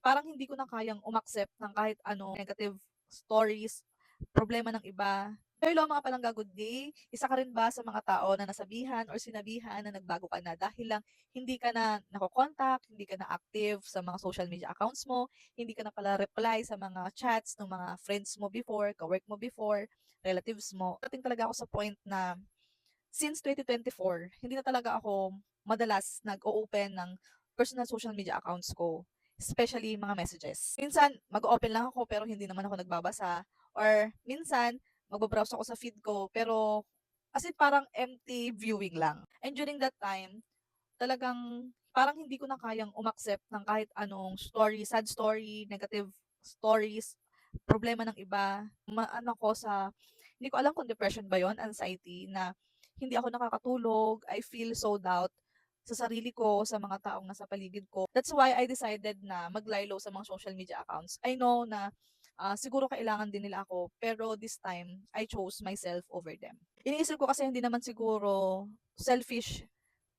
parang hindi ko na kayang umaccept ng kahit ano negative stories, problema ng iba. Hello mga palangga, good day. Isa ka rin ba sa mga tao na nasabihan or sinabihan na nagbago ka na dahil lang hindi ka na nako-contact, hindi ka na active sa mga social media accounts mo, hindi ka na pala reply sa mga chats ng mga friends mo before, ka-work mo before, relatives mo. Dating talaga ako sa point na since 2024, hindi na talaga ako madalas nag-o-open ng personal social media accounts ko, especially mga messages. Minsan, mag-open lang ako pero hindi naman ako nagbabasa. Or minsan, magbabrowse ako sa feed ko pero as in parang empty viewing lang. And during that time, talagang parang hindi ko na kayang umaccept ng kahit anong story, sad story, negative stories, problema ng iba. Maano ko sa, hindi ko alam kung depression ba yon, anxiety, na hindi ako nakakatulog, I feel so doubt sa sarili ko, sa mga taong nasa paligid ko. That's why I decided na mag-lie low sa mga social media accounts. I know na siguro kailangan din nila ako, pero this time, I chose myself over them. Iniisip ko kasi hindi naman siguro selfish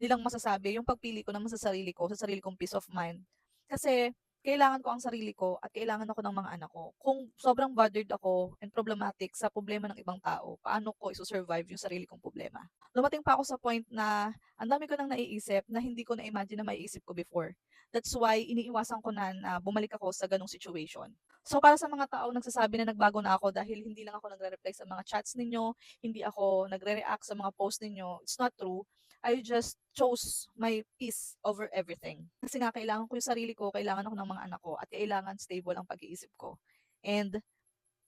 nilang masasabi yung pagpili ko naman sa sarili kong peace of mind. Kasi kailangan ko ang sarili ko at kailangan ako ng mga anak ko. Kung sobrang bothered ako and problematic sa problema ng ibang tao, paano ko iso-survive yung sarili kong problema? Dumating pa ako sa point na ang dami ko nang naiisip na hindi ko na-imagine na maiisip ko before. That's why iniiwasan ko na bumalik ako sa ganong situation. So para sa mga tao nagsasabi na nagbago na ako dahil hindi lang ako nagre-reply sa mga chats ninyo, hindi ako nagre-react sa mga post ninyo, it's not true. I just chose my peace over everything. Kasi nga kailangan ko yung sarili ko, kailangan ako ng mga anak ko, at kailangan stable ang pag-iisip ko. And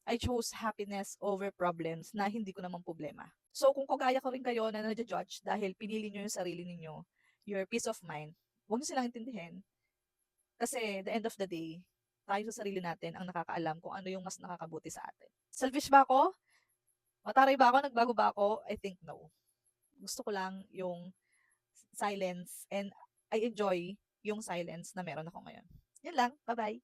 I chose happiness over problems na hindi ko naman problema. So kung kagaya ko rin kayo na nadja-judge dahil pinili nyo yung sarili ninyo, your peace of mind, huwag nyo silang intindihin. Kasi the end of the day, tayo sa sarili natin ang nakakaalam kung ano yung mas nakakabuti sa atin. Selfish ba ako? Mataray ba ako? Nagbago ba ako? I think no. Gusto ko lang yung silence and I enjoy yung silence na meron ako ngayon. Yun lang. Bye-bye.